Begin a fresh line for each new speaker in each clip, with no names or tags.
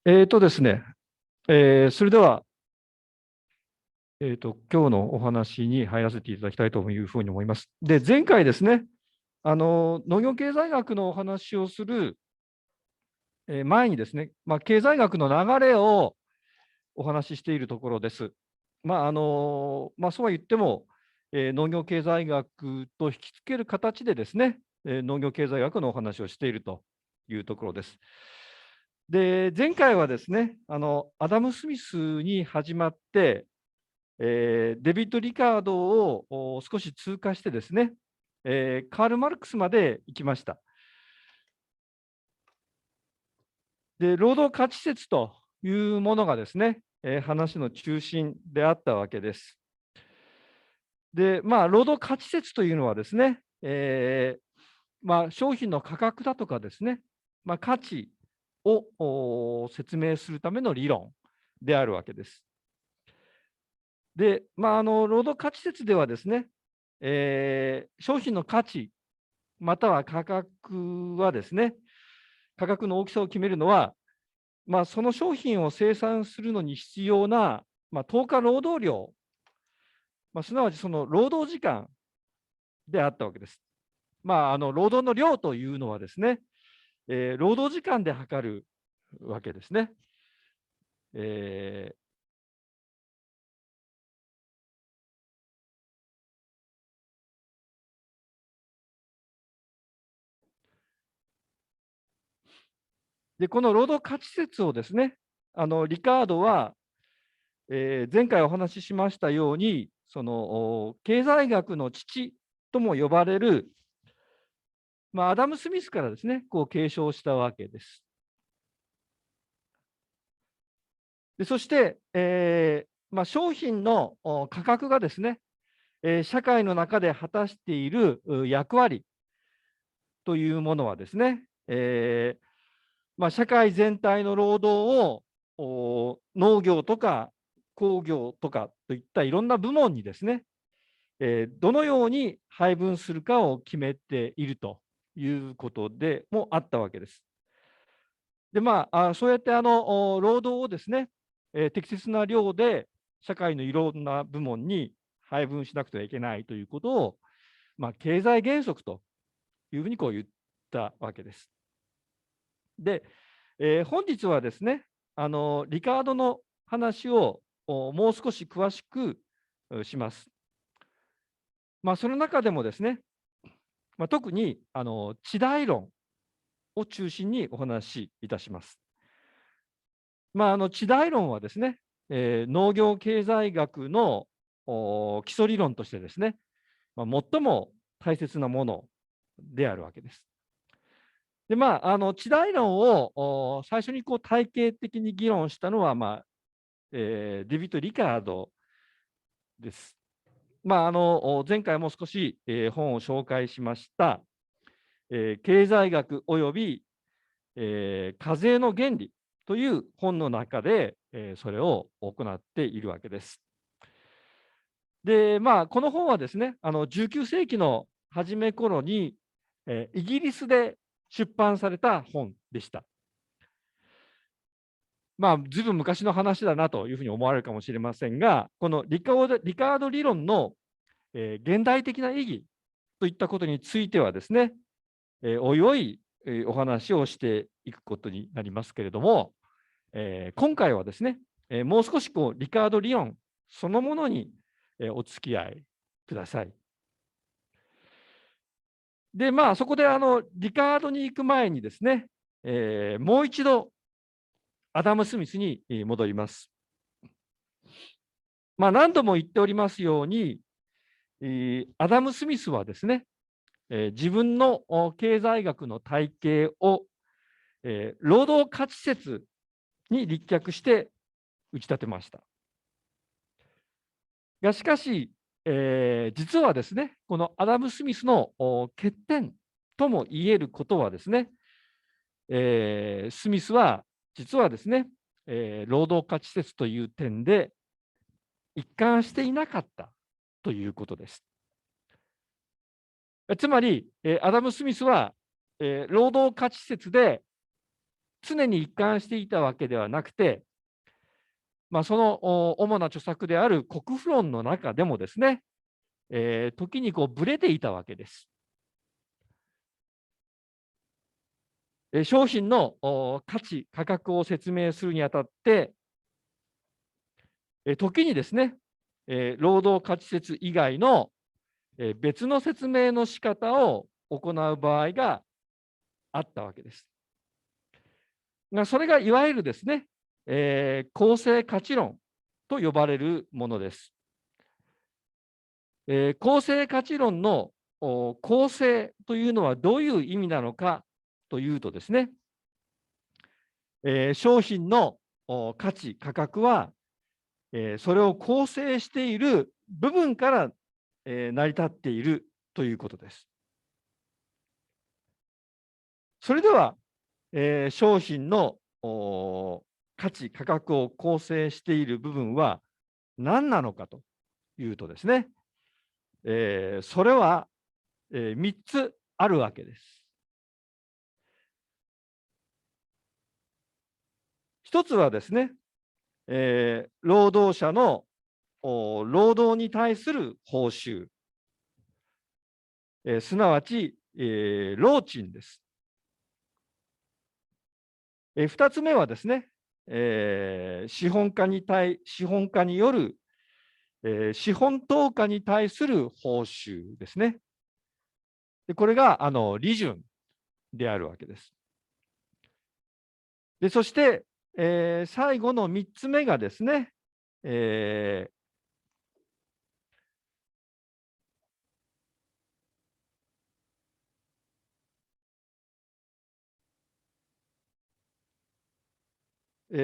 ですね、それでは、今日のお話に入らせていただきたいというふうに思います。で、前回ですね、農業経済学のお話をする前にですね、経済学の流れをお話ししているところです。そうは言っても、農業経済学と引き付ける形でですね、農業経済学のお話をしているというところです。で、前回はですね、アダム・スミスに始まって、デビッド・リカードを少し通過してですね、カール・マルクスまで行きました。で、労働価値説というものがですね、話の中心であったわけです。で、労働価値説というのはですね、商品の価格だとかですね、価値を説明するための理論であるわけです。で、労働価値説ではですね、商品の価値、または価格はですね、価格の大きさを決めるのは、その商品を生産するのに必要な、10日労働量、すなわちその労働時間であったわけです。労働の量というのはですね、労働時間で測るわけですね。えーで、この労働価値説をですね、リカードは、前回お話ししましたように、その経済学の父とも呼ばれる、アダム・スミスからですね、こう継承したわけです。でそして、商品の価格がですね、社会の中で果たしている役割というものはですね、社会全体の労働を農業とか工業とかといったいろんな部門にですね、どのように配分するかを決めているということでもあったわけです。で、そうやって労働をですね、適切な量で社会のいろんな部門に配分しなくてはいけないということを、経済原則というふうにこう言ったわけです。で、本日はですね、リカードの話をもう少し詳しくします。その中でもですね、特に地代論を中心にお話しいたします。地代論はですね、農業経済学の基礎理論としてですね、最も大切なものであるわけです。で、地代論を最初にこう体系的に議論したのは、デビッド・リカードです。前回も少し、本を紹介しました、経済学および、課税の原理という本の中で、それを行っているわけです。で、この本はですね、19世紀の初め頃に、イギリスで出版された本でした。ずいぶん昔の話だなというふうに思われるかもしれませんが、このリカード理論の、現代的な意義といったことについてはですね、おいおい、お話をしていくことになりますけれども、今回はですね、もう少しこうリカード理論そのものに、お付き合いください。で、そこでリカードに行く前にですね、もう一度アダム・スミスに戻ります。何度も言っておりますように、アダム・スミスはですね、自分の経済学の体系を、労働価値説に立脚して打ち立てました。がしかし、実はですね、このアダム・スミスの欠点とも言えることはですね、スミスは実はですね、労働価値説という点で一貫していなかったということです。つまり、アダム・スミスは、労働価値説で常に一貫していたわけではなくて、その主な著作である国富論の中でもですね、時にぶれていたわけです。商品の価値、価格を説明するにあたって、時にですね、労働価値説以外の別の説明の仕方を行う場合があったわけです。それがいわゆるですね、公正価値論と呼ばれるものです。公正価値論の公正というのはどういう意味なのかというとですね、商品の価値、価格は、それを構成している部分から、成り立っているということです。それでは、商品の価値、価格を構成している部分は何なのかというとですね、それは、3つあるわけです。1つはですね、労働者の労働に対する報酬、すなわち、労賃です。2つ目はですね、資本家による、資本投下に対する報酬ですね。これが利潤であるわけです。そして、最後の3つ目がですね、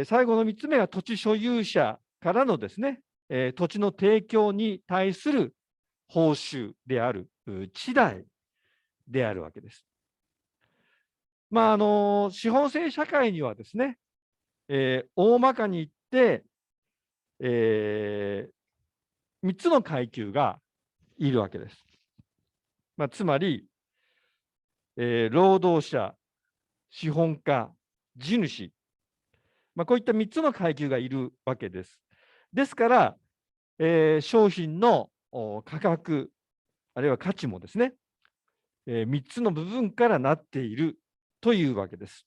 最後の3つ目が土地所有者からのですね、土地の提供に対する報酬である地代であるわけです。資本制社会にはですね、大まかに言って、3つの階級がいるわけです。つまり、労働者、資本家、地主、こういった3つの階級がいるわけです。ですから、商品の価格、あるいは価値もですね、3つの部分からなっているというわけです。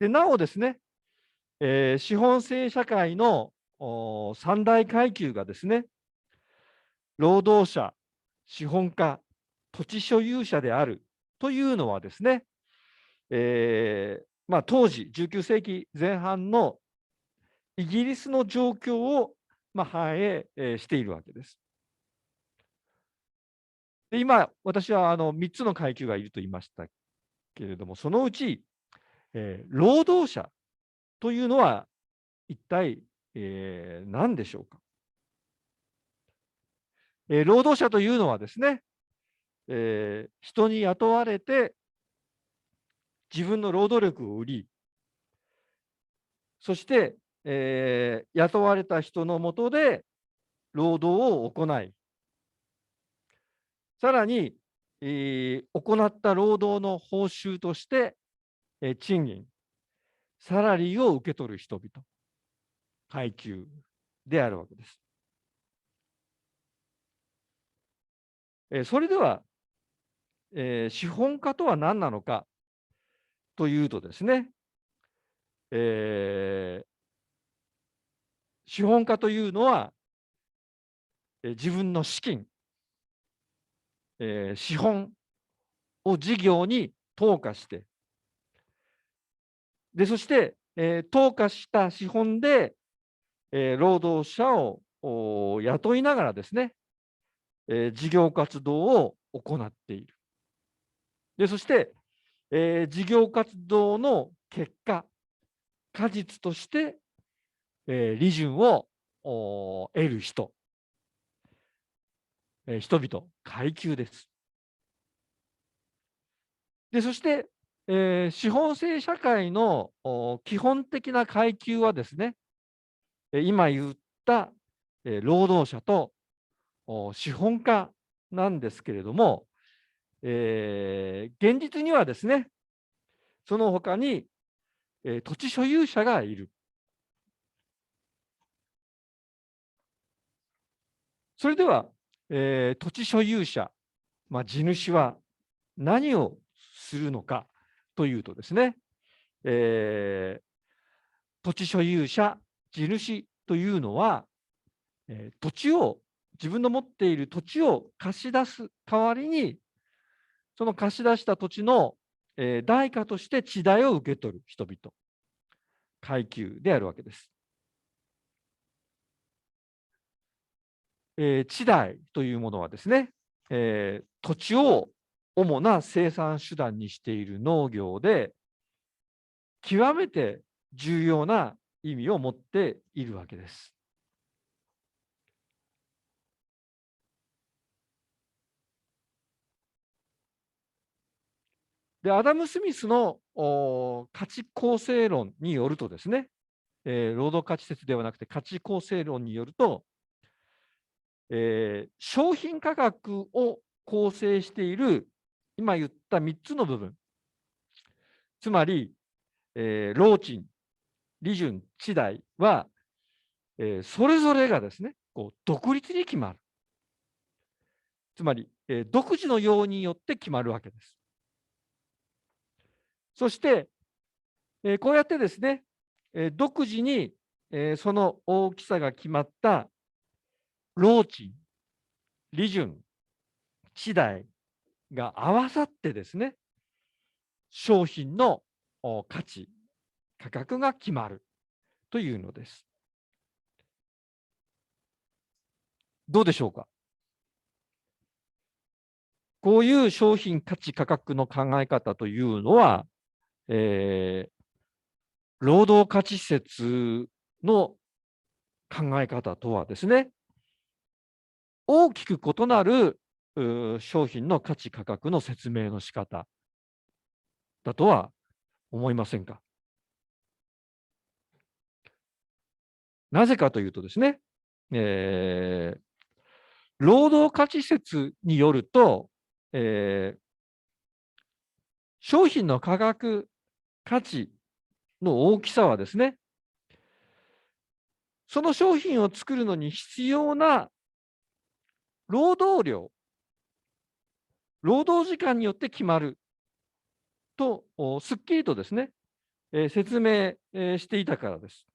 なおですね、資本制社会の三大階級がですね、労働者、資本家、土地所有者であるというのはですね、当時19世紀前半のイギリスの状況を反映しているわけです。今、私は3つの階級がいると言いましたけれども、そのうち、労働者というのは一体、何でしょうか。労働者というのはですね、人に雇われて自分の労働力を売り、そして、雇われた人のもとで労働を行い、さらに、行った労働の報酬として、賃金、サラリーを受け取る人々、階級であるわけです。それでは、資本家とは何なのかというとですね、えー資本家というのは、自分の資金、資本を事業に投下して、そして、投下した資本で、労働者を雇いながらですね、事業活動を行っている。そして、事業活動の結果、果実として、利潤を得る人、人々、階級です。そして、資本制社会の基本的な階級はですね、今言った、労働者と資本家なんですけれども、現実にはですね、その他に、土地所有者がいる。それでは、土地所有者、地主は何をするのかというとですね、土地所有者、地主というのは、土地を、自分の持っている土地を貸し出す代わりに、その貸し出した土地の、代価として地代を受け取る人々、階級であるわけです。地代というものはですね、土地を主な生産手段にしている農業で、極めて重要な意味を持っているわけです。で、アダム・スミスの価値構成論によるとですね、労働価値説ではなくて価値構成論によると、商品価格を構成している今言った3つの部分、つまり、労賃、利潤、地代は、それぞれがですね、こう独立に決まる。つまり、独自の要因によって決まるわけです。そして、こうやってですね、独自に、その大きさが決まった労賃、利潤、地代が合わさってですね、商品の価値、価格が決まるというのです。どうでしょうか。こういう商品価値価格の考え方というのは、労働価値説の考え方とはですね、大きく異なる商品の価値価格の説明の仕方だとは思いませんか。なぜかというとですね、労働価値説によると、商品の価格、価値の大きさはですね、その商品を作るのに必要な労働量、労働時間によって決まると、すっきりとですね、説明、していたからです。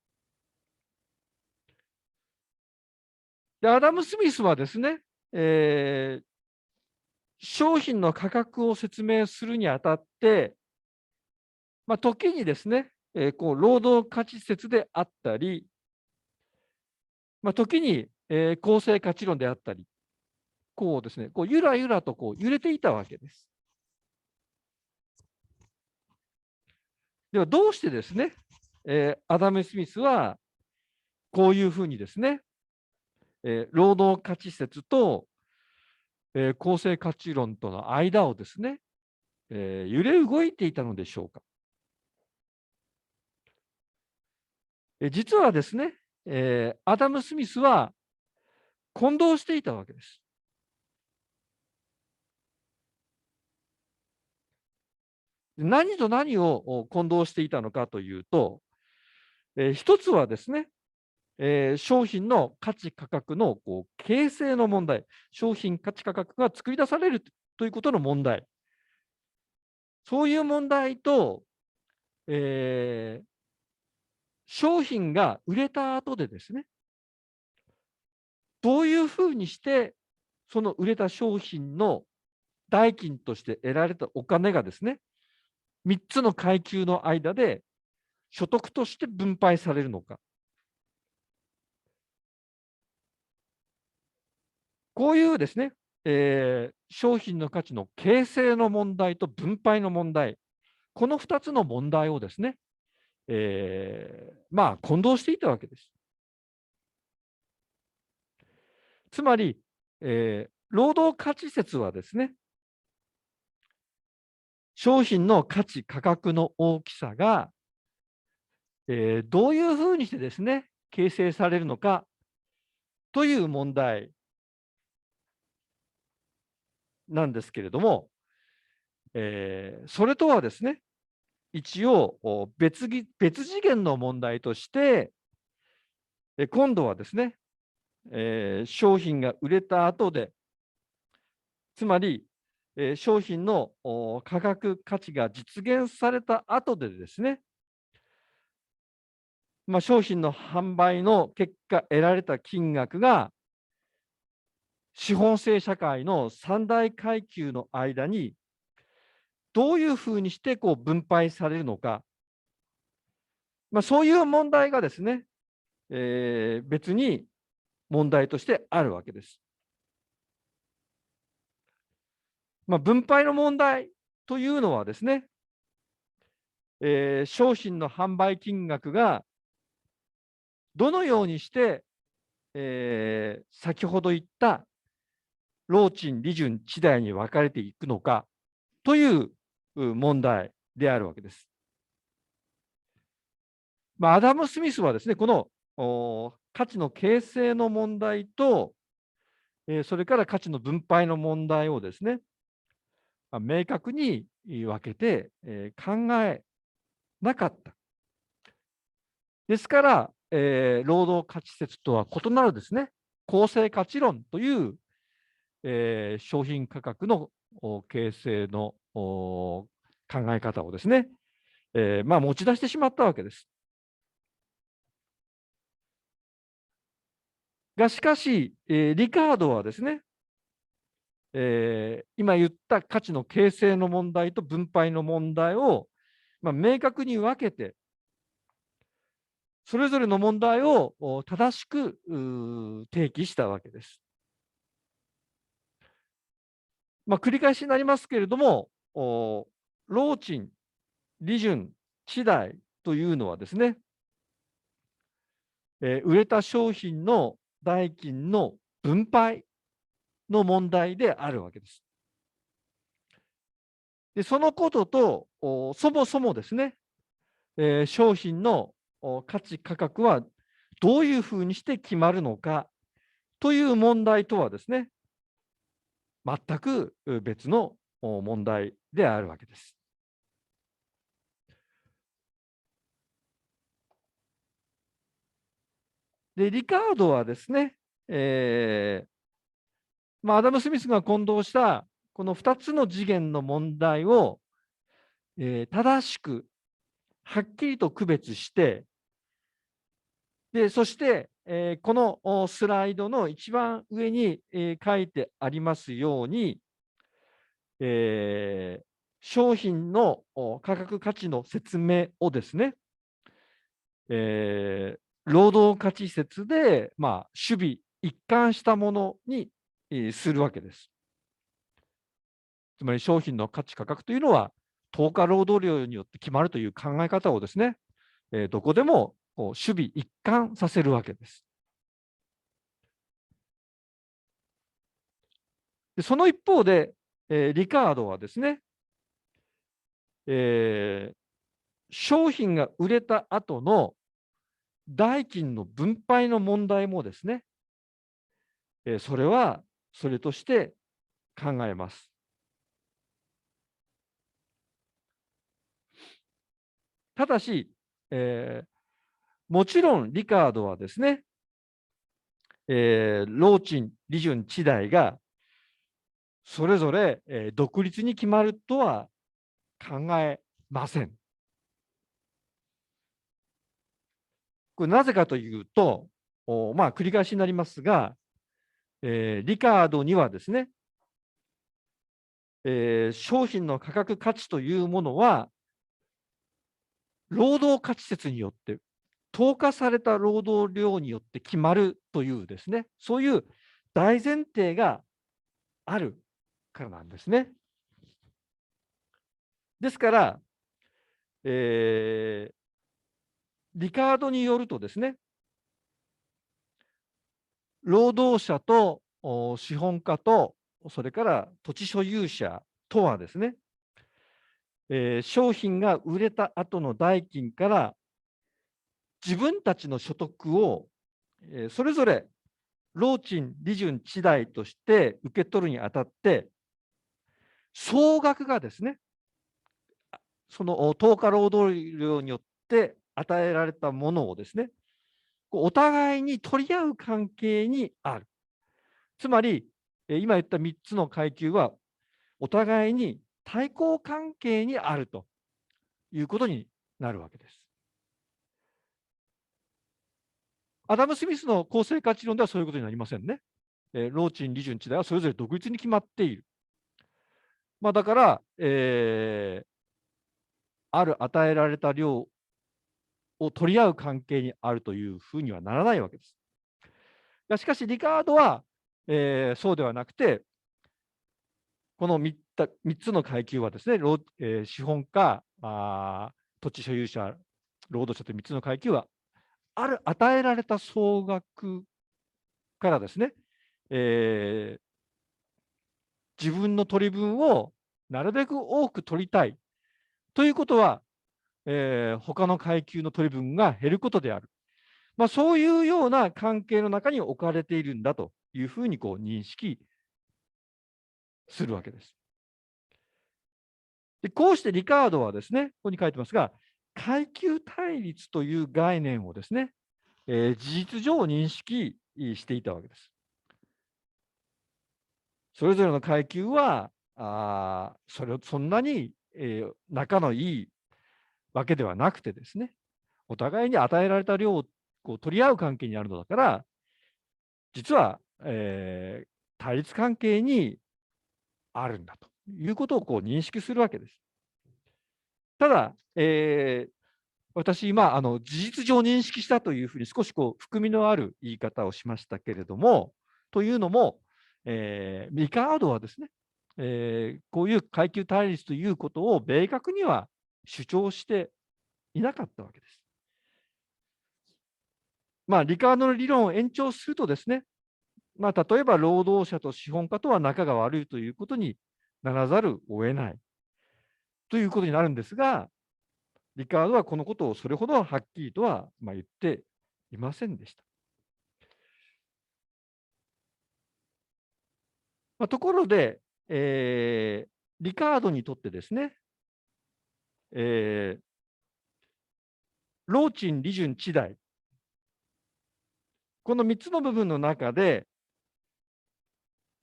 で、アダム・スミスはですね、商品の価格を説明するにあたって、時にですね、こう労働価値説であったり、時に、公正価値論であったり、こうですね、こうゆらゆらとこう揺れていたわけです。ではどうしてですね、アダム・スミスはこういうふうにですね、労働価値説と、公正価値論との間をですね、揺れ動いていたのでしょうか。実はですね、アダム・スミスは混同していたわけです。何と何を混同していたのかというと、一つはですね、商品の価値価格のこう形成の問題、商品価値価格が作り出されるということの問題、そういう問題と、えー商品が売れた後でですね、どういうふうにして、その売れた商品の代金として得られたお金がですね、3つの階級の間で所得として分配されるのか。こういうですね、商品の価値の形成の問題と分配の問題、この2つの問題をですね、混同していたわけです。つまり、労働価値説はですね、商品の価値、価格の大きさが、どういうふうにしてですね、形成されるのかという問題なんですけれども、それとはですね、一応別次元の問題として、今度はですね、商品が売れた後で、つまり、商品の価格価値が実現された後でですね、商品の販売の結果得られた金額が資本制社会の三大階級の間にどういうふうにして分配されるのか、そういう問題がですね、別に問題としてあるわけです。分配の問題というのはですね、商品の販売金額がどのようにして、先ほど言った労賃、利潤、地代に分かれていくのかという問題であるわけです。アダム・スミスはですね、この価値の形成の問題と、それから価値の分配の問題をですね、明確に分けて考えなかった。ですから、労働価値説とは異なるですね、公正価値論という、商品価格の形成の考え方をですね、持ち出してしまったわけです。がしかし、リカードはですね、今言った価値の形成の問題と分配の問題を、明確に分けて、それぞれの問題を正しく提起したわけです。繰り返しになりますけれども、労賃、利潤、地代というのはですね、売れた商品の代金の分配の問題であるわけです。で、そのことと、そもそもですね、商品の価値価格はどういうふうにして決まるのかという問題とはですね、全く別の問題であるわけです。で、リカードはですね、アダム・スミスが混同したこの2つの次元の問題を、正しくはっきりと区別して、でそして、このスライドの一番上に、書いてありますように、商品の価格価値の説明をですね、労働価値説で、守備一貫したものに、するわけです。つまり商品の価値価格というのは、10日労働量によって決まるという考え方をですね、どこでも守備一貫させるわけです。でその一方で、リカードはですね、商品が売れた後の代金の分配の問題もですね、それはそれとして考えます。ただし、もちろんリカードはですね、労賃、利潤、地代がそれぞれ、独立に決まるとは考えません。これなぜかというと、繰り返しになりますが、リカードにはですね、商品の価格価値というものは、労働価値説によって、投下された労働量によって決まるというですね、そういう大前提があるからなんですね。ですから、リカードによるとですね、労働者と資本家と、それから土地所有者とはですね、商品が売れた後の代金から自分たちの所得を、それぞれ労賃、利潤、地代として受け取るにあたって、総額がですね、その10日労働量によって与えられたものをですね、お互いに取り合う関係にある。つまり、今言った3つの階級は、お互いに対抗関係にあるということになるわけです。アダム・スミスの構成価値論ではそういうことになりませんね。労賃、利潤、地代はそれぞれ独立に決まっている。だから、ある与えられた量を取り合う関係にあるというふうにはならないわけです。しかし、リカードは、そうではなくて、この3つの階級はですね、資本家、土地所有者、労働者という3つの階級は、ある与えられた総額からですね、えー自分の取り分をなるべく多く取りたいということは、他の階級の取り分が減ることである。そういうような関係の中に置かれているんだというふうに認識するわけです。こうしてリカードはですね、ここに書いてますが、階級対立という概念をですね、事実上認識していたわけです。それぞれの階級は、そんなに、仲のいいわけではなくてですね、お互いに与えられた量を取り合う関係にあるのだから、実は、対立関係にあるんだということを認識するわけです。ただ、私、今、事実上認識したというふうに少し含みのある言い方をしましたけれども、というのも、リカードはですね、こういう階級対立ということを明確には主張していなかったわけです。リカードの理論を延長するとですね、例えば労働者と資本家とは仲が悪いということにならざるを得ないということになるんですが、リカードはこのことをそれほどはっきりとは言っていませんでした。ところで、リカードにとってですね、労賃、利潤、地代、この3つの部分の中で、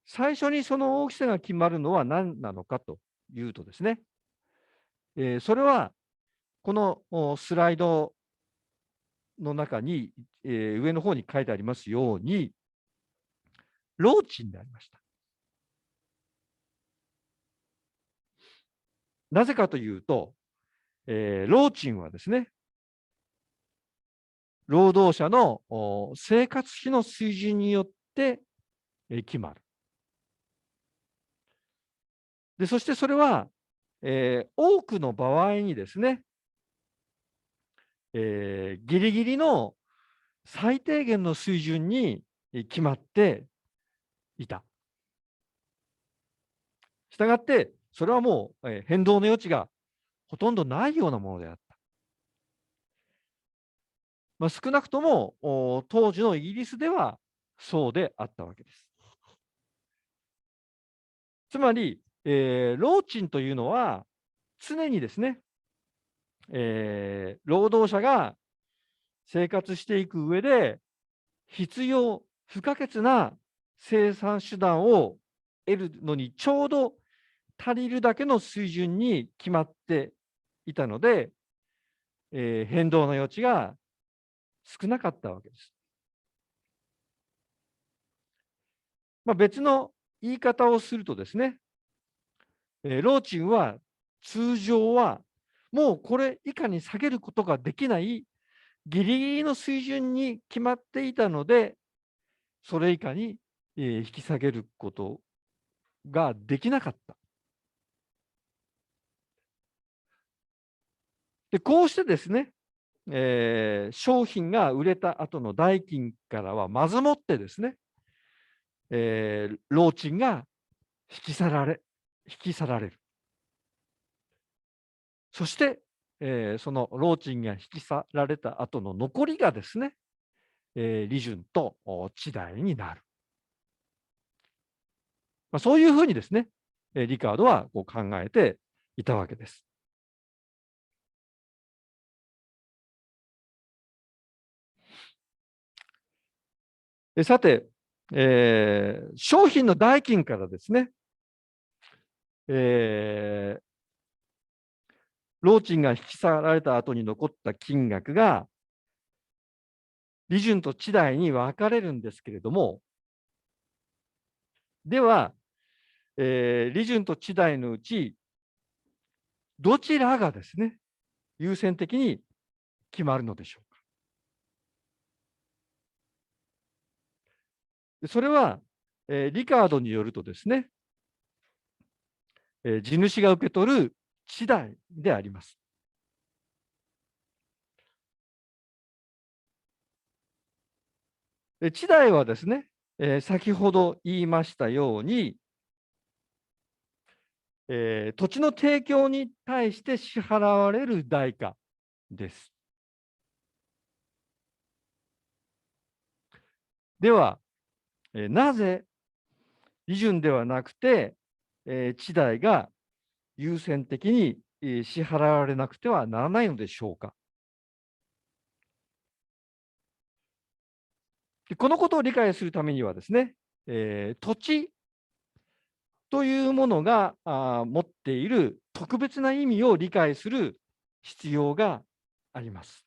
最初にその大きさが決まるのは何なのかというとですね、それはこのスライドの中に、上の方に書いてありますように、労賃でありました。なぜかというと、労賃はですね、労働者の生活費の水準によって決まる。そしてそれは、多くの場合にですね、ギリギリの最低限の水準に決まっていた。したがって、それはもう、変動の余地がほとんどないようなものであった。少なくとも当時のイギリスではそうであったわけです。つまり、労賃というのは常にですね、労働者が生活していく上で必要不可欠な生産手段を得るのにちょうど足りるだけの水準に決まっていたので、変動の余地が少なかったわけです。別の言い方をするとですね、労賃は通常はもうこれ以下に下げることができないギリギリの水準に決まっていたので、それ以下に引き下げることができなかった。こうしてですね、商品が売れた後の代金からはまずもってですね、労賃が引き去られる。そして、その労賃が引き去られた後の残りがですね、利潤と地代になる。そういうふうにですね、リカードは考えていたわけです。さて、商品の代金からですね、労賃が引き去られた後に残った金額が、利潤と地代に分かれるんですけれども、では、利潤と地代のうち、どちらがですね、優先的に決まるのでしょうか。それは、リカードによるとですね、地主が受け取る地代であります。地代はですね、先ほど言いましたように、土地の提供に対して支払われる代価です。では、なぜ利潤ではなくて、地代が優先的に支払われなくてはならないのでしょうか。でこのことを理解するためにはですね、土地というものが持っている特別な意味を理解する必要があります。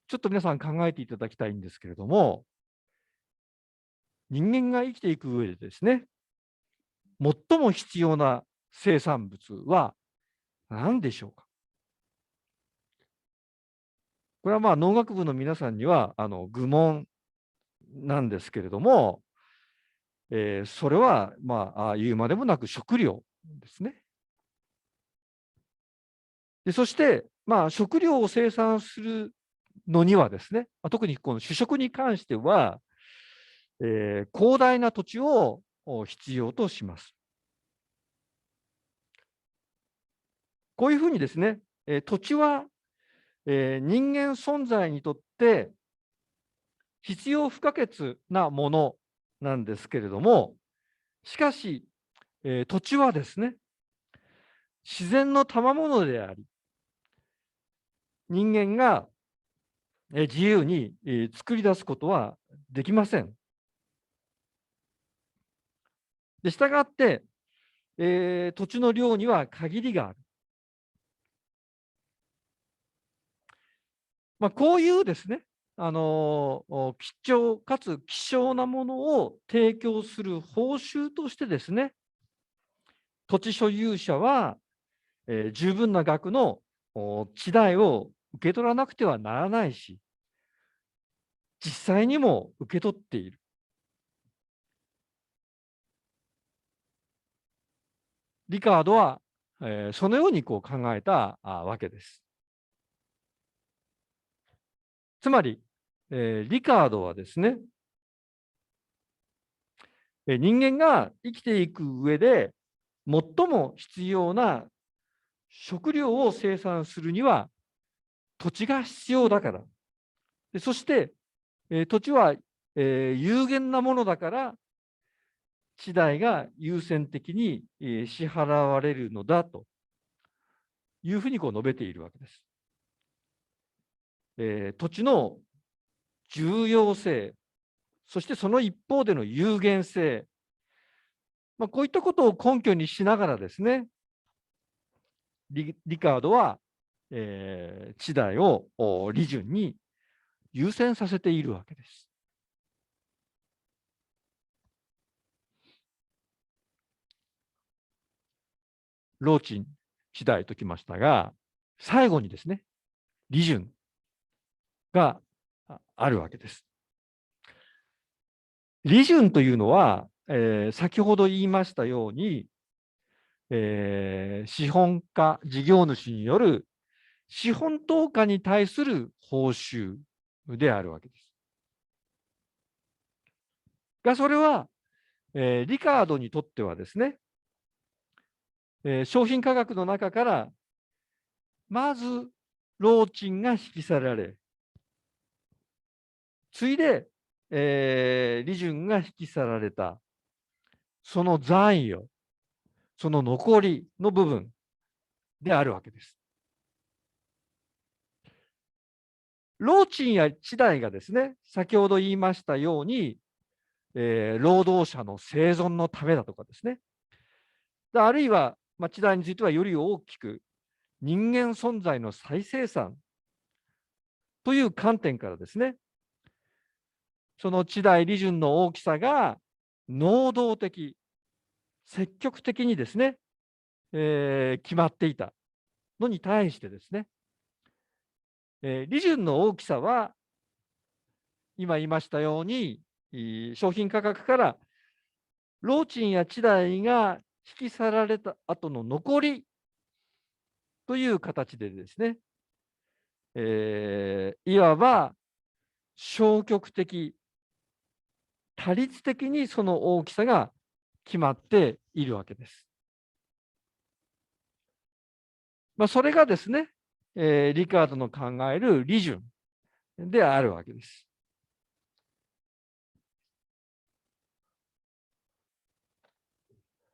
ちょっと皆さん考えていただきたいんですけれども、人間が生きていく上でですね、最も必要な生産物は何でしょうか。これはまあ農学部の皆さんには愚問なんですけれども、それはまあ言うまでもなく食料ですね。でそして、まあ、食料を生産するのにはですね、特にこの主食に関しては、広大な土地を必要とします。こういうふうにですね、土地は、人間存在にとって必要不可欠なものなんですけれども、しかし、土地はですね、自然の賜物であり、人間が自由に作り出すことはできません。で、したがって、土地の量には限りがある。まあ、こういうですね、貴重かつ希少なものを提供する報酬としてですね、土地所有者は、十分な額の地代を受け取らなくてはならないし、実際にも受け取っている。リカードは、そのようにこう考えたわけです。つまり、リカードはですね、人間が生きていく上で最も必要な食料を生産するには土地が必要だから。でそして、土地は、有限なものだから、地代が優先的に、支払われるのだというふうにこう述べているわけです。土地の重要性、そしてその一方での有限性、まあ、こういったことを根拠にしながらですね、リカードは、地代を利潤に優先させているわけです。労賃、地代ときましたが、最後にですね、利潤があるわけです。利潤というのは、先ほど言いましたように、資本家、事業主による資本投下に対する報酬であるわけです。が、それは、リカードにとってはですね、商品価格の中から、まず労賃が引き去られ、次いで、利潤が引き去られた、その残余、その残りの部分であるわけです。労賃や地代がですね、先ほど言いましたように、労働者の生存のためだとかですね、あるいは、地代についてはより大きく人間存在の再生産という観点からですね、その地代利潤の大きさが能動的、積極的にですね、決まっていたのに対してですね、利潤の大きさは今言いましたように、商品価格から労賃や地代が引き去られた後の残りという形でですね、いわば消極的、多率的にその大きさが決まっているわけです。それがですね、リカードの考える利潤であるわけです。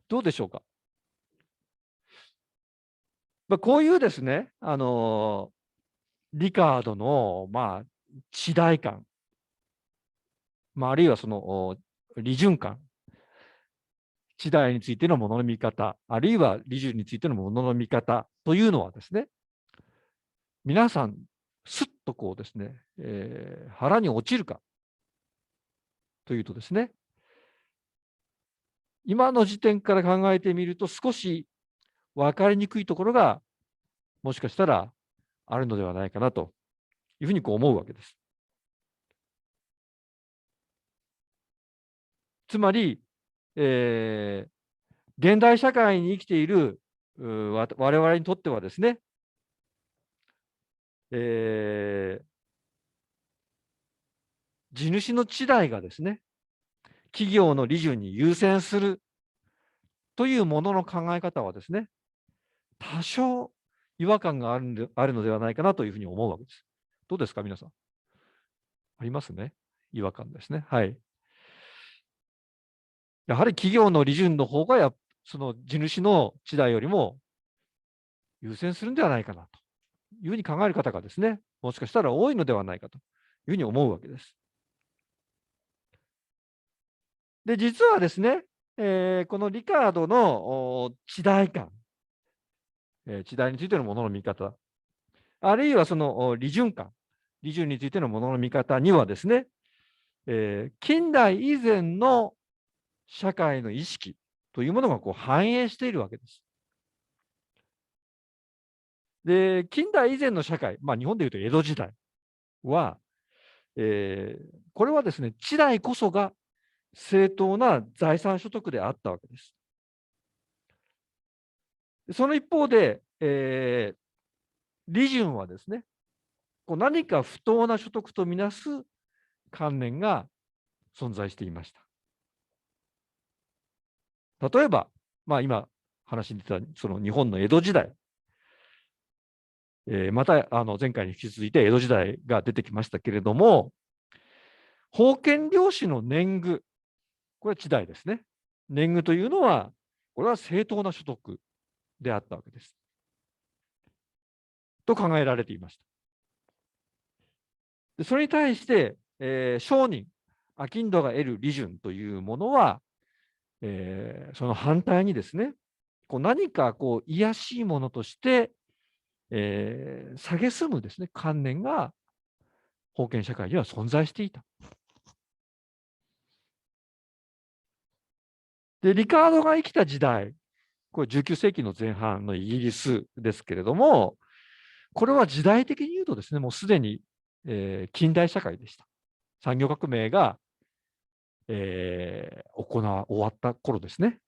どうでしょうか。こういうですね、リカードの、地代感、あるいはその利潤感、地代についてのものの見方、あるいは利潤についてのものの見方というのはですね、皆さん、すっとこうですね、腹に落ちるかというとですね、今の時点から考えてみると少し分かりにくいところがもしかしたらあるのではないかなというふうに思うわけです。つまり、現代社会に生きている我々にとってはですね、地主の地代がですね、企業の利潤に優先するというものの考え方はですね、多少違和感があるのではないかなというふうに思うわけです。どうですか、皆さん。ありますね。違和感ですね。はい。やはり企業の利潤の方がその地主の地代よりも優先するんではないかなというふうに考える方がですね、もしかしたら多いのではないかというふうに思うわけです。で、実はですね、このリカードの地代感、地代についてのものの見方、あるいはその利潤感、利潤についてのものの見方にはですね、近代以前の社会の意識というものが反映しているわけです。で、近代以前の社会、日本でいうと江戸時代は、これはですね、地代こそが正当な財産所得であったわけです。その一方で、利潤はですね、何か不当な所得とみなす観念が存在していました。例えば、今話に出たその日本の江戸時代、また前回に引き続いて江戸時代が出てきましたけれども、封建領主の年貢、これは地代ですね。年貢というのは、これは正当な所得であったわけです。と考えられていました。でそれに対して、商人、商人が得る利潤というものは、その反対にですね、何か卑しいものとして、蔑むですね、観念が封建社会には存在していた。で、リカードが生きた時代、これ19世紀の前半のイギリスですけれども、これは時代的に言うとですね、もうすでに、近代社会でした。産業革命が、終わった頃ですね。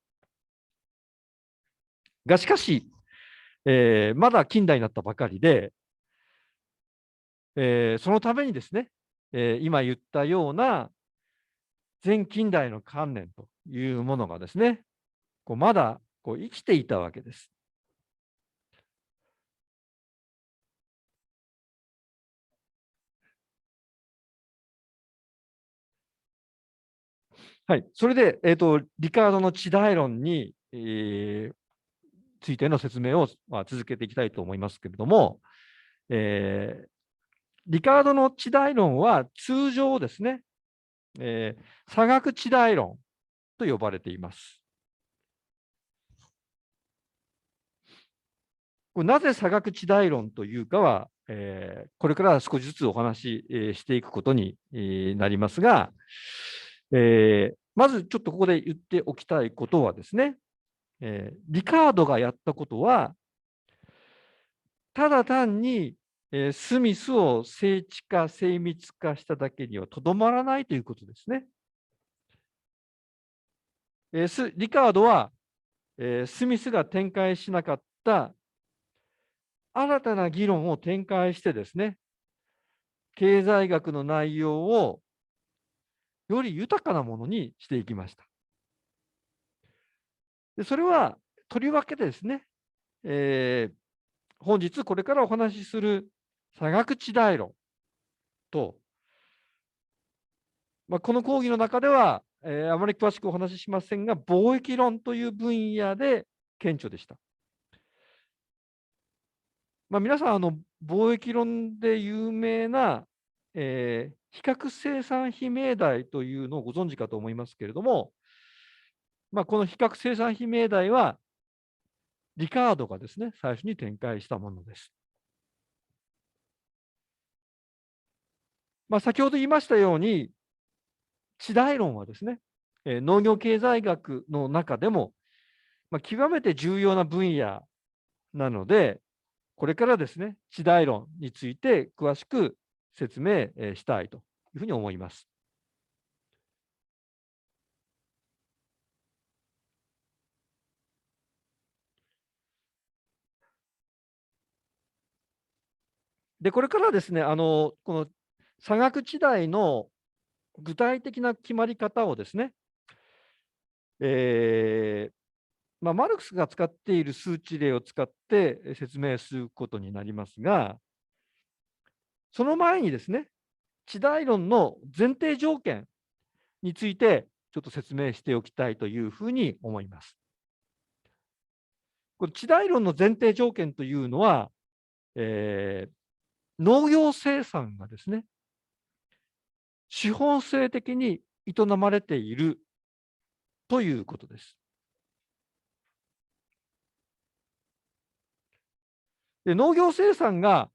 がしかし、まだ近代になったばかりで、そのためにですね、今言ったような前近代の観念というものがですね、まだ生きていたわけです。はい、それで、リカードの地代論に、ついての説明を、続けていきたいと思いますけれども、リカードの地代論は通常ですね、差額地代論と呼ばれています。これなぜ差額地代論というかは、これから少しずつお話ししていくことになりますが、まずちょっとここで言っておきたいことはですね、リカードがやったことは、ただ単に、スミスを精緻化、精密化しただけにはとどまらないということですね。リカードは、スミスが展開しなかった新たな議論を展開してですね、経済学の内容をより豊かなものにしていきました。でそれは、とりわけですね、本日これからお話しする差額地代論と、この講義の中では、あまり詳しくお話ししませんが、貿易論という分野で顕著でした。皆さん、貿易論で有名な、比較生産比命題というのをご存知かと思いますけれども、この比較生産比命題は、リカードがですね、最初に展開したものです。先ほど言いましたように、地代論はですね、農業経済学の中でも、極めて重要な分野なので、これからですね、地代論について詳しく説明したいというふうに思います。で、これからですね、この差額地代の具体的な決まり方をですね、マルクスが使っている数値例を使って説明することになりますが、その前にですね、地代論の前提条件についてちょっと説明しておきたいというふうに思います。これ地代論の前提条件というのは、農業生産がですね、資本性的に営まれているということです。で農業生産が、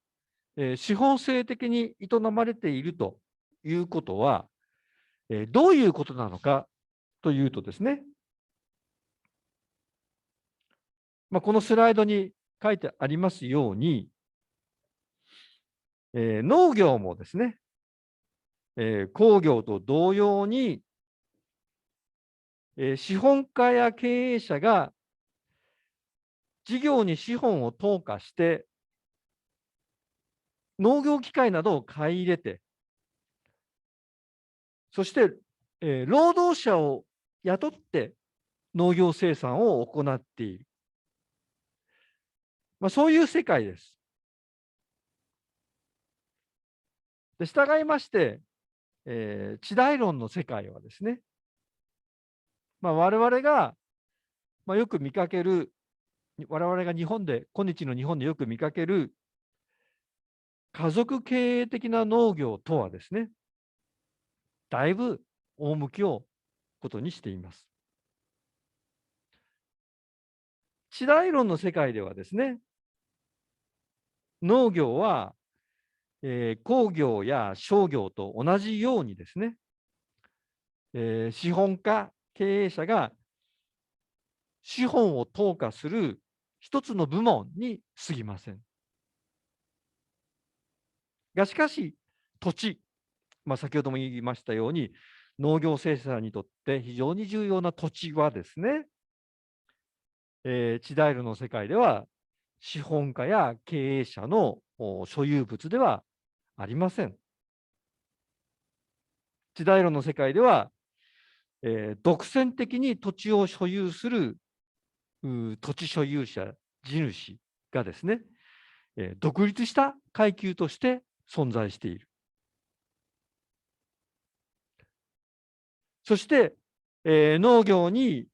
資本性的に営まれているということは、どういうことなのかというとですね、このスライドに書いてありますように、農業もですね、工業と同様に、資本家や経営者が事業に資本を投下して、農業機械などを買い入れて、そして、労働者を雇って農業生産を行っている。そういう世界です。で従いまして、地代論の世界はですね、我々が、よく見かける、我々が今日の日本でよく見かける家族経営的な農業とはですね、だいぶ趣をことにしています。地代論の世界ではですね、農業は、工業や商業と同じようにですね、資本家、経営者が資本を投下する一つの部門に過ぎません。がしかし、土地、先ほども言いましたように、農業生産にとって非常に重要な土地はですね、地代論の世界では、資本家や経営者の所有物ではありません。地代論の世界では、独占的に土地を所有する土地所有者、地主がですね、独立した階級として存在している。そして、農業に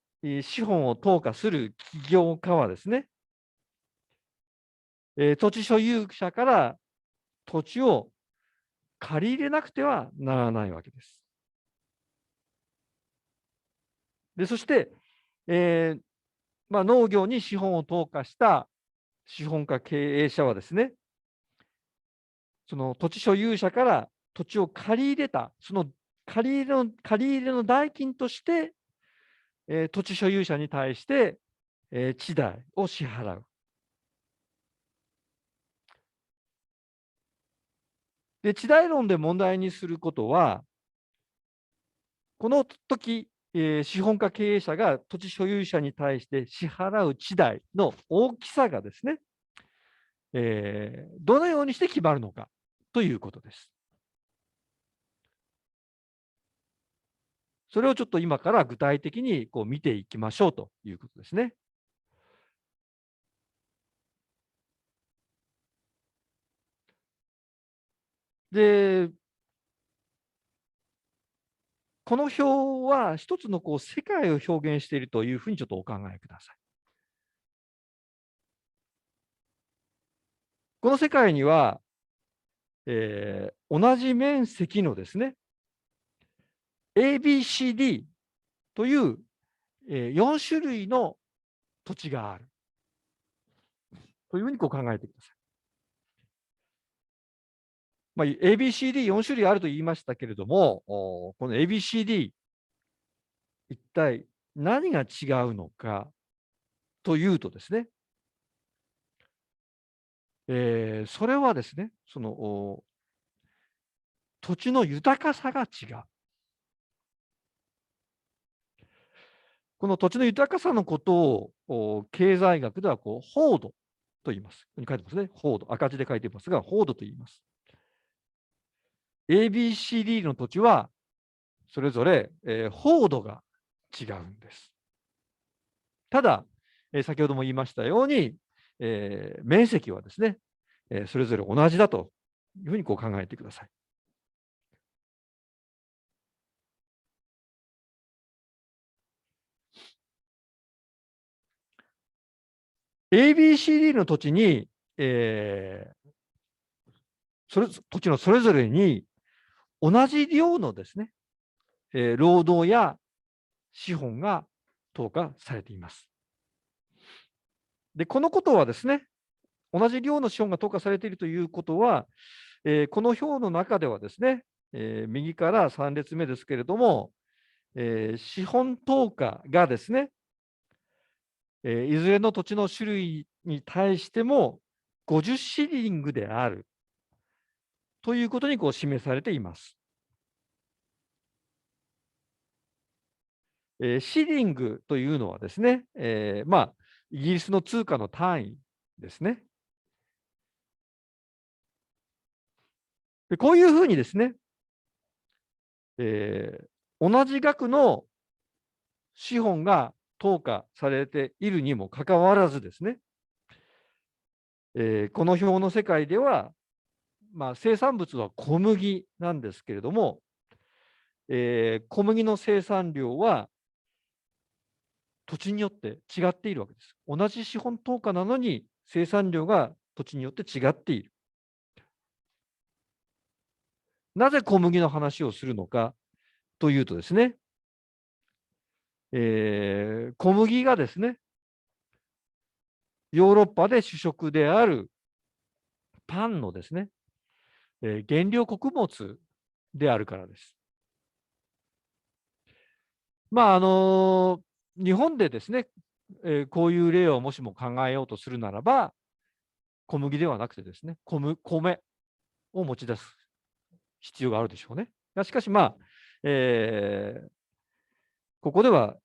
資本を投下する起業家はですね、土地所有者から土地を借り入れなくてはならないわけです。で、そして、農業に資本を投下した資本家経営者はですね、その土地所有者から土地を借り入れた、その借り入れの代金として、土地所有者に対して、地代を支払う。で、地代論で問題にすることは、この時、資本家経営者が土地所有者に対して支払う地代の大きさがですね、どのようにして決まるのかということです。それをちょっと今から具体的にこう見ていきましょうということですね。で、この表は一つのこう世界を表現しているというふうにちょっとお考えください。この世界には、同じ面積のですね、ABCD という、4種類の土地があるというふうにこう考えてください。ABCD4 種類あると言いましたけれども、この ABCD、一体何が違うのかというとですね、それはですね、その土地の豊かさが違う。この土地の豊かさのことを経済学ではこう法度と言います。ここに書いてますね。法度。赤字で書いてますが、法度と言います。ABCD の土地はそれぞれ、法度が違うんです。ただ、先ほども言いましたように、面積はですね、それぞれ同じだというふうにこう考えてください。ABCD の土地に、土地のそれぞれに同じ量のですね、労働や資本が投下されています。で、このことはですね、同じ量の資本が投下されているということは、この表の中ではですね、右から3列目ですけれども、資本投下がですね、いずれの土地の種類に対しても50シリングであるということにこう示されています。シリングというのはですね、イギリスの通貨の単位ですね。でこういうふうにですね、同じ額の資本が投下されているにもかかわらずですね、この表の世界では、生産物は小麦なんですけれども、小麦の生産量は土地によって違っているわけです。同じ資本投下なのに生産量が土地によって違っている。なぜ小麦の話をするのかというとですね、小麦がですね、ヨーロッパで主食であるパンのですね、原料穀物であるからです。日本でですね、こういう例をもしも考えようとするならば、小麦ではなくてですね、米を持ち出す必要があるでしょうね。しかし、えーここでは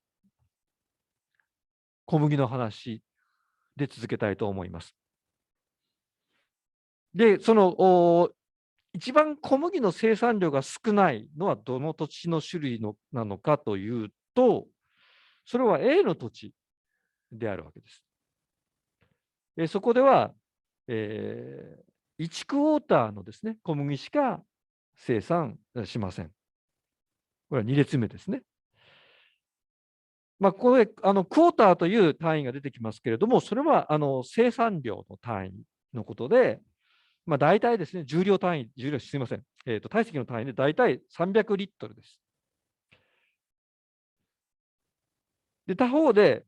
小麦の話で続けたいと思います。で、一番小麦の生産量が少ないのはどの土地の種類なのかというと、それは A の土地であるわけです。そこでは、1クォーターのですね、小麦しか生産しません。これは2列目ですね。ここでクォーターという単位が出てきますけれども、それは生産量の単位のことで、大体ですね、重量単位、すみません、体積の単位で大体300リットルです。で、他方で、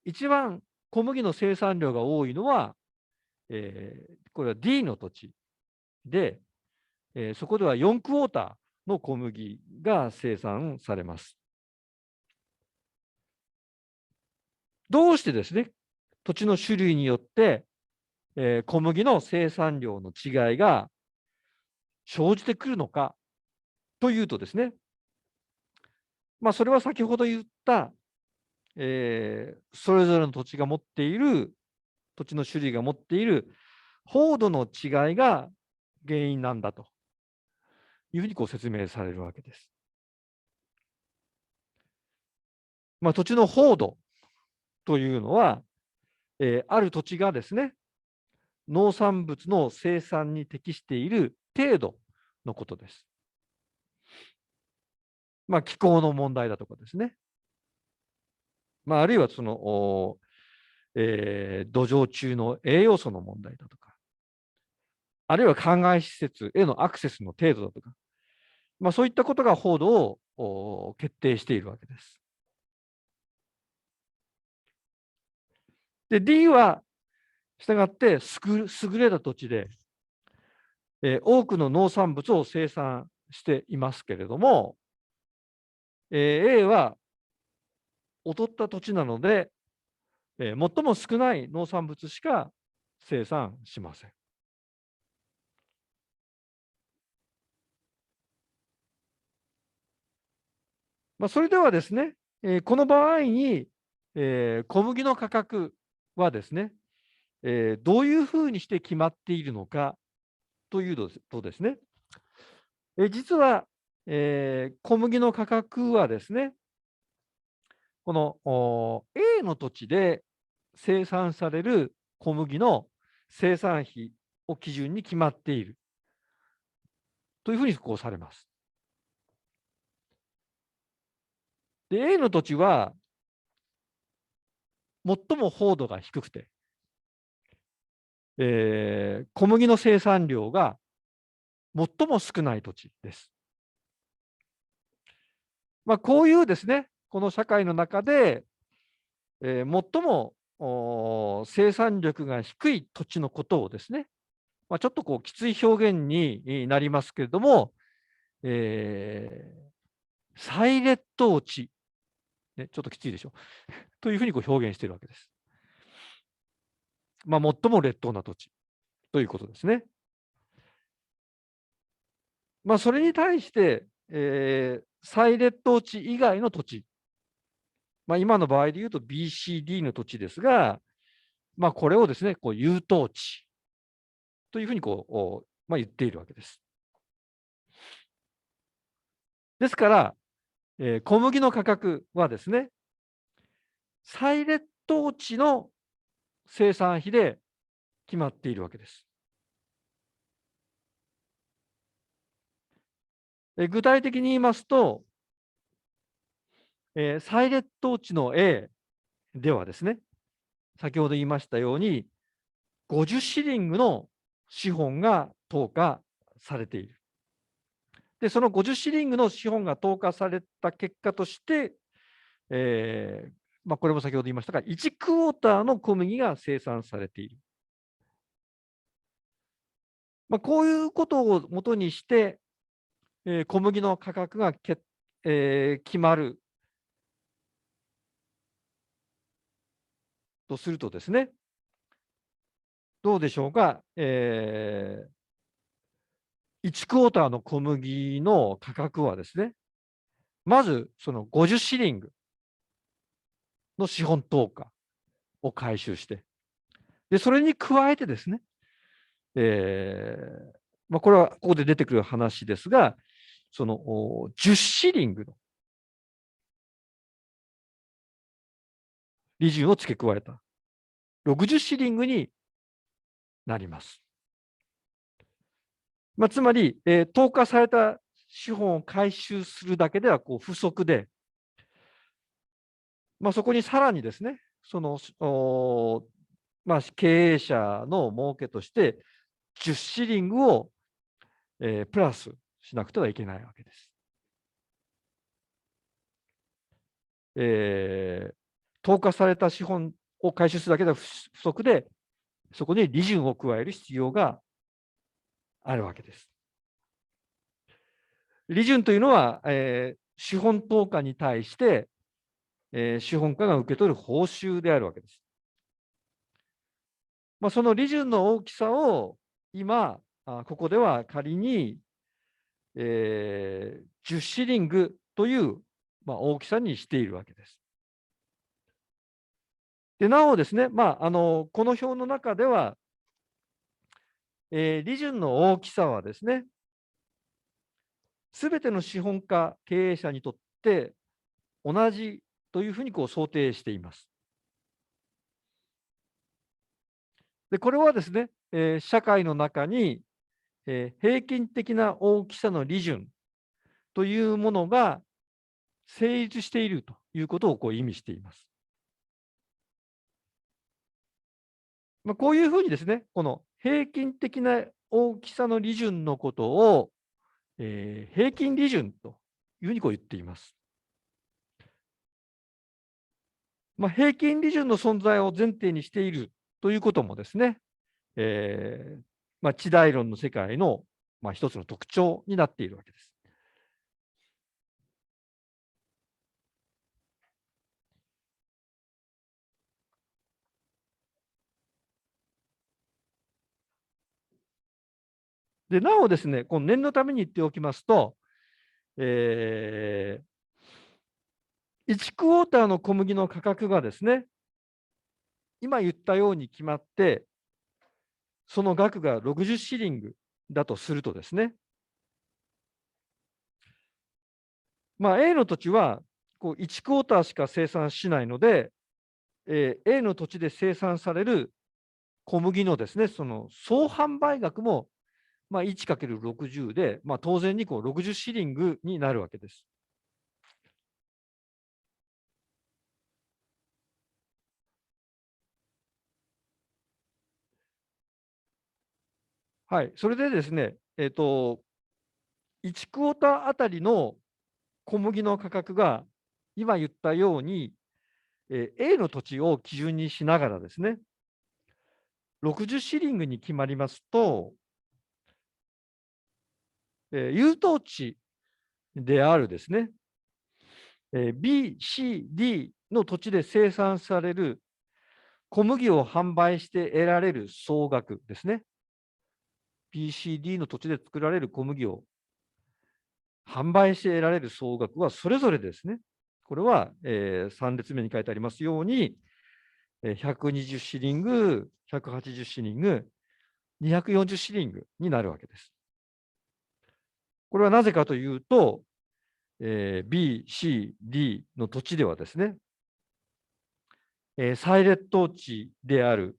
一番小麦の生産量が多いのは、これは D の土地で、そこでは4クォーターの小麦が生産されます。どうしてですね、土地の種類によって、小麦の生産量の違いが生じてくるのかというとですね、それは先ほど言った、それぞれの土地が持っている、土地の種類が持っているphong度の違いが原因なんだというふうに説明されるわけです。土地のphong度というのは、ある土地がですね、農産物の生産に適している程度のことです。気候の問題だとかですね。あるいはその、土壌中の栄養素の問題だとか、あるいは灌漑施設へのアクセスの程度だとか、そういったことが報道を決定しているわけです。で、D は、したがって優れた土地で、多くの農産物を生産していますけれども、A は劣った土地なので、最も少ない農産物しか生産しません。それではですね、この場合に、小麦の価格はですね、どういうふうにして決まっているのかというとですね、実は、小麦の価格はですね、このA の土地で生産される小麦の生産費を基準に決まっているというふうにされます。で、A の土地は最もphong度が低くて、小麦の生産量が最も少ない土地です。こういうですね、この社会の中で、最も生産力が低い土地のことをですね、ちょっときつい表現になりますけれども、再劣等地、ね、ちょっときついでしょというふうに表現しているわけです。最も劣等な土地ということですね。それに対して、再劣等地以外の土地、今の場合で言うと BCD の土地ですが、これをですね、優等地というふうに言っているわけです。ですから、小麦の価格はですね、再劣等地の生産費で決まっているわけです。具体的に言いますと、再劣等地の A ではですね、先ほど言いましたように、50シリングの資本が投下されている。で、その50シリングの資本が投下された結果として、これも先ほど言いましたが、1クォーターの小麦が生産されている。こういうことをもとにして、小麦の価格が決まるとするとですね、どうでしょうか、1クォーターの小麦の価格はですね、まずその50シリングの資本投下を回収して、で、それに加えてですね、これはここで出てくる話ですが、その10シリングの利潤を付け加えた60シリングになります。つまり、投下された資本を回収するだけでは不足で、そこにさらにですね、その経営者の儲けとして、10シリングを、プラスしなくてはいけないわけです。投下された資本を回収するだけでは不足で、そこに利潤を加える必要があるわけです。利潤というのは、資本投下に対して、資本家が受け取る報酬であるわけです。その利潤の大きさを今、ここでは仮に、10シリングという、大きさにしているわけです。でなおですね、この表の中では、利潤の大きさはですね、すべての資本家、経営者にとって同じというふうに想定しています。で、これはですね、社会の中に、平均的な大きさの利潤というものが成立しているということを意味しています。こういうふうにですね、この平均的な大きさの利潤のことを、平均利潤というふうに言っています。平均利潤の存在を前提にしているということもですね、地代論の世界の、一つの特徴になっているわけです。でなおですね、この念のために言っておきますと、1クォーターの小麦の価格がですね、今言ったように決まって、その額が60シリングだとするとですね、A の土地は1クォーターしか生産しないので、A の土地で生産される小麦のですね、その総販売額も1×60 で、当然に60シリングになるわけです。はい、それでですね、1クォーターあたりの小麦の価格が、今言ったように、A の土地を基準にしながらですね、60シリングに決まりますと、有当地であるですね、B、C、D の土地で生産される小麦を販売して得られる総額ですね。BCD の土地で作られる小麦を販売して得られる総額はそれぞれですね。これは、3列目に書いてありますように、120シリング、180シリング、240シリングになるわけです。これはなぜかというと、B、C、D の土地ではですね、再列島地である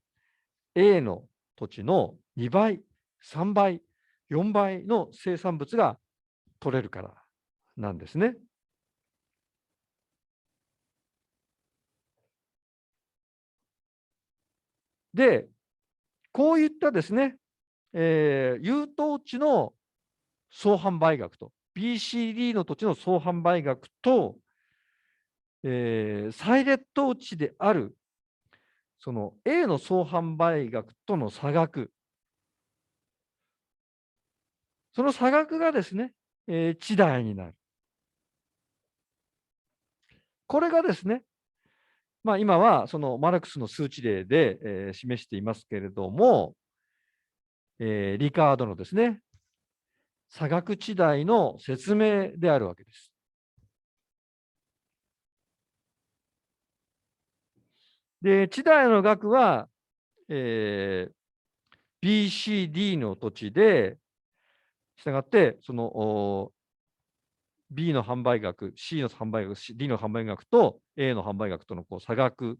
A の土地の2倍、3倍、4倍の生産物が取れるからなんですね。で、こういったですね、有当地の総販売額と、BCD の土地の総販売額と、再列島地である、その A の総販売額との差額、その差額がですね、地代になる。これがですね、今はそのマルクスの数値例で、示していますけれども、リカードのですね、差額地代の説明であるわけです。で、地代の額は、BCD の土地で、したがって、その B の販売額、C の販売額、D の販売額と A の販売額との差額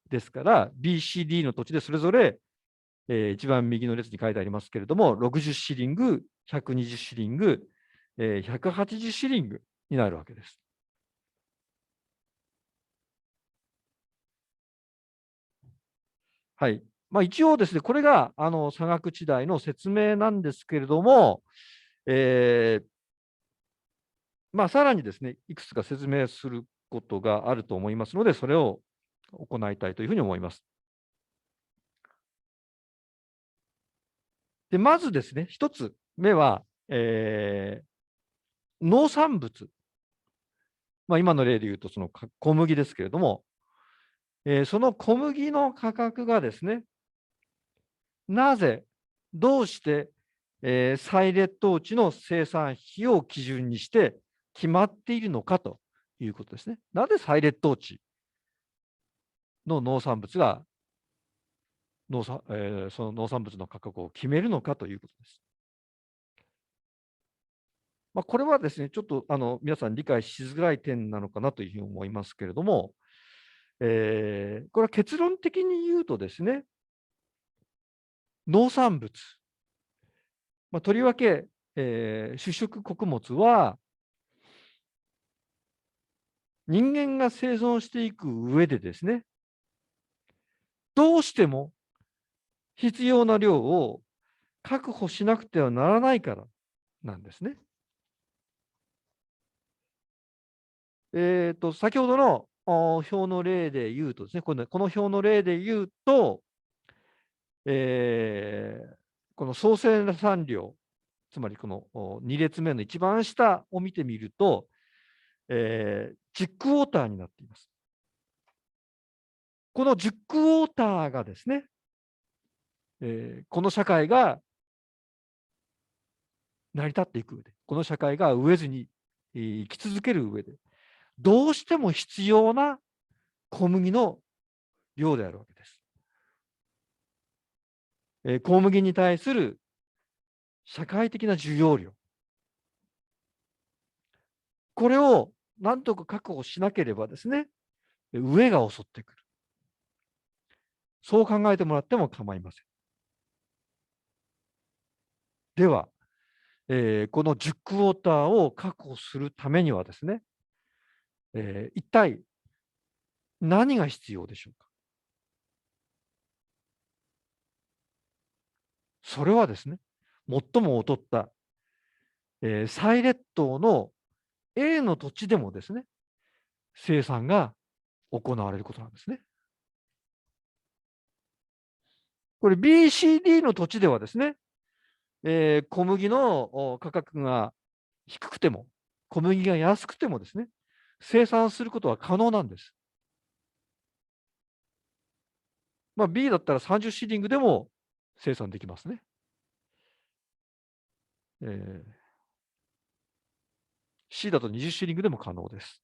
ですから、BCD の土地でそれぞれ、一番右の列に書いてありますけれども、60シリング、120シリング、180シリングになるわけです。はい。一応ですね、これが差額地代の説明なんですけれども、さらにですね、いくつか説明することがあると思いますので、それを行いたいというふうに思います。で、まずですね、一つ目は、農産物。今の例で言うと、その小麦ですけれども、その小麦の価格がですね、なぜ、どうして、再列島地の生産費を基準にして決まっているのかということですね。なぜ再列島地の農産物がその農産物の価格を決めるのかということです。これはですね、ちょっと皆さん理解しづらい点なのかなというふうに思いますけれども、これは結論的に言うとですね、農産物、とりわけ、主食穀物は、人間が生存していく上でですね、どうしても必要な量を確保しなくてはならないからなんですね。先ほどの表の例で言うとですね、この表の例で言うと、この総生産量、つまりこの2列目の一番下を見てみると、ジックウォーターになっています。このジックウォーターがですね、この社会が成り立っていく上で、この社会が飢えずに生き続ける上で、どうしても必要な小麦の量であるわけです。小麦に対する社会的な需要量。これをなんとか確保しなければですね、飢えが襲ってくる。そう考えてもらっても構いません。では、このジュックウォーターを確保するためにはですね、一体何が必要でしょうか。それはですね、最も劣った、サ列島の A の土地でもですね、生産が行われることなんですね。これ BCD の土地ではですね、小麦の価格が低くても、小麦が安くてもですね、生産することは可能なんです。B だったら30シーリングでも生産できますね。C だと20シーリングでも可能です。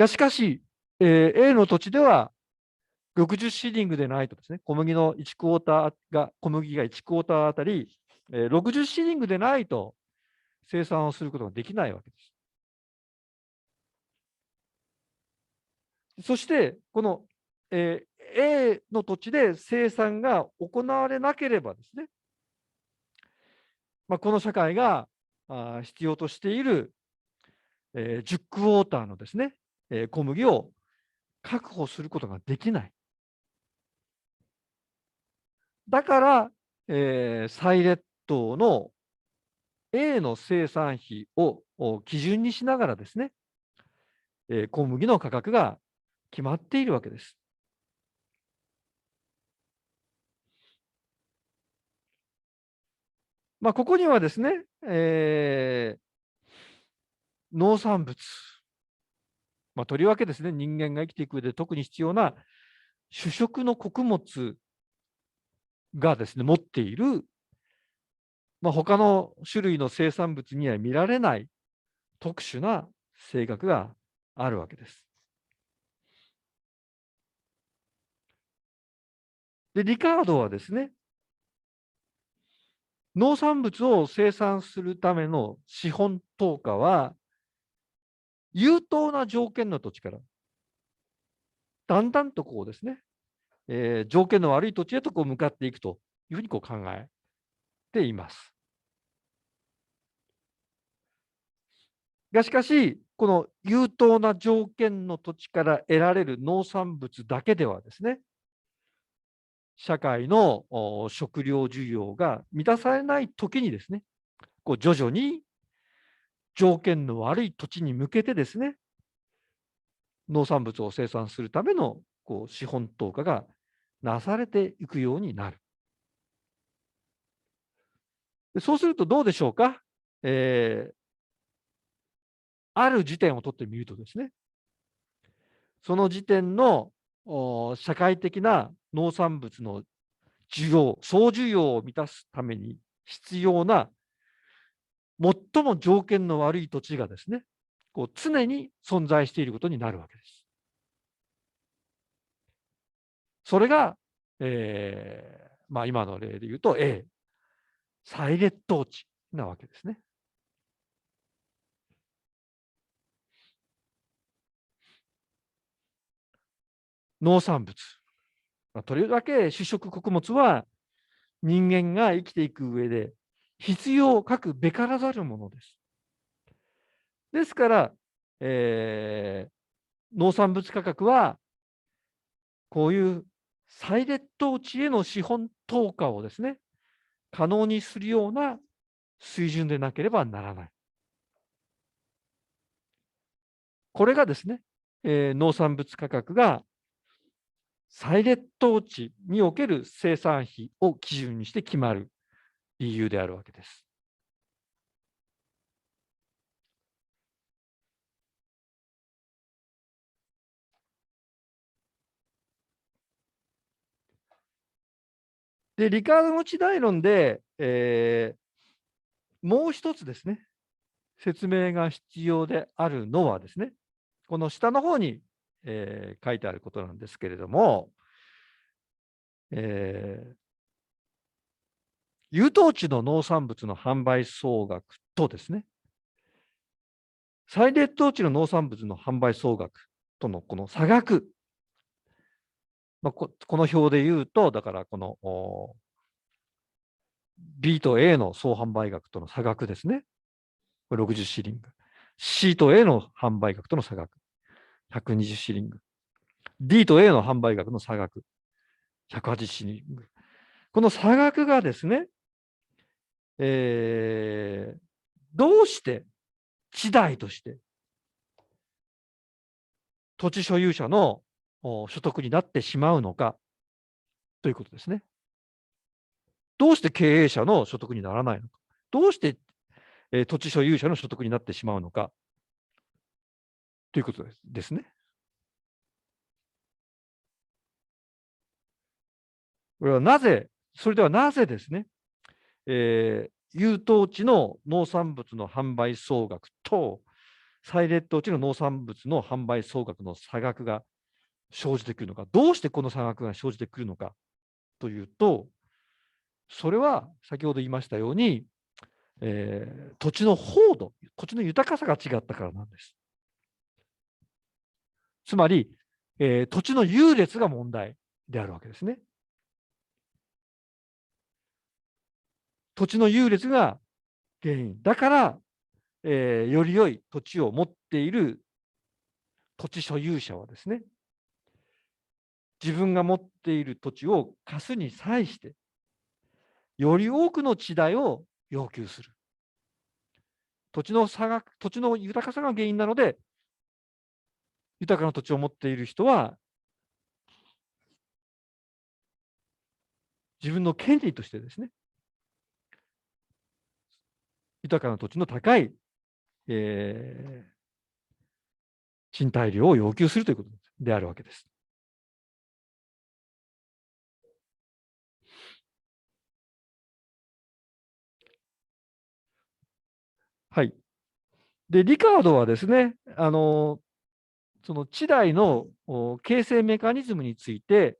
しかし、A の土地では60シーリングでないとですね、小麦が1クォーターあたり、60シーリングでないと生産をすることができないわけです。そして、この、A の土地で生産が行われなければですね、この社会が必要としている、ジュックウォーターのですね、小麦を確保することができない。だから、再列島の A の生産費を基準にしながらですね、小麦の価格が決まっているわけです。ここにはですね、農産物、とりわけですね、人間が生きていく上で特に必要な主食の穀物がですね、持っている、他の種類の生産物には見られない特殊な性格があるわけです。で、リカードはですね、農産物を生産するための資本投下は、優等な条件の土地から、だんだんとこうですね、条件の悪い土地へとこう向かっていくというふうにこう考えています。しかし、この優等な条件の土地から得られる農産物だけではですね、社会の食料需要が満たされない時にですね、こう徐々に条件の悪い土地に向けてですね、農産物を生産するための資本投下がなされていくようになる。そうするとどうでしょうか。ある時点を取ってみるとですね、その時点の社会的な農産物の需要、総需要を満たすために必要な最も条件の悪い土地がですね、常に存在していることになるわけです。それが、今の例で言うと A、再劣等地なわけですね。農産物。とりわけ主食穀物は人間が生きていく上で必要かくべからざるものです。ですから、農産物価格はこういう再劣等地への資本投下をですね、可能にするような水準でなければならない。これがですね、農産物価格が再劣等地における生産費を基準にして決まる理由であるわけです。で、リカードの地代論で、もう一つですね、説明が必要であるのはですね、この下の方に、書いてあることなんですけれども、有等地の農産物の販売総額とですね、再劣等地の農産物の販売総額とのこの差額、この表で言うと、だからこのB と A の総販売額との差額ですね。これ60シリング。C と A の販売額との差額。120シリング。D と A の販売額の差額。180シリング。この差額がですね、どうして地代として土地所有者の所得になってしまうのかということですね。どうして経営者の所得にならないのか。どうして、土地所有者の所得になってしまうのかということですね。これはなぜ、それではなぜですね、有等地の農産物の販売総額と再劣等地の農産物の販売総額の差額が生じてくるのか、どうしてこの差額が生じてくるのかというと、それは先ほど言いましたように、土地の豊度、土地の豊かさが違ったからなんです。つまり、土地の優劣が問題であるわけですね。土地の優劣が原因。だから、より良い土地を持っている土地所有者はですね、自分が持っている土地を貸すに際して、より多くの地代を要求する。土地の豊かさが原因なので、豊かな土地を持っている人は、自分の権利としてですね、豊かな土地の高い、賃貸料を要求するということであるわけです。はい。で、リカードはですね、その地代の形成メカニズムについて、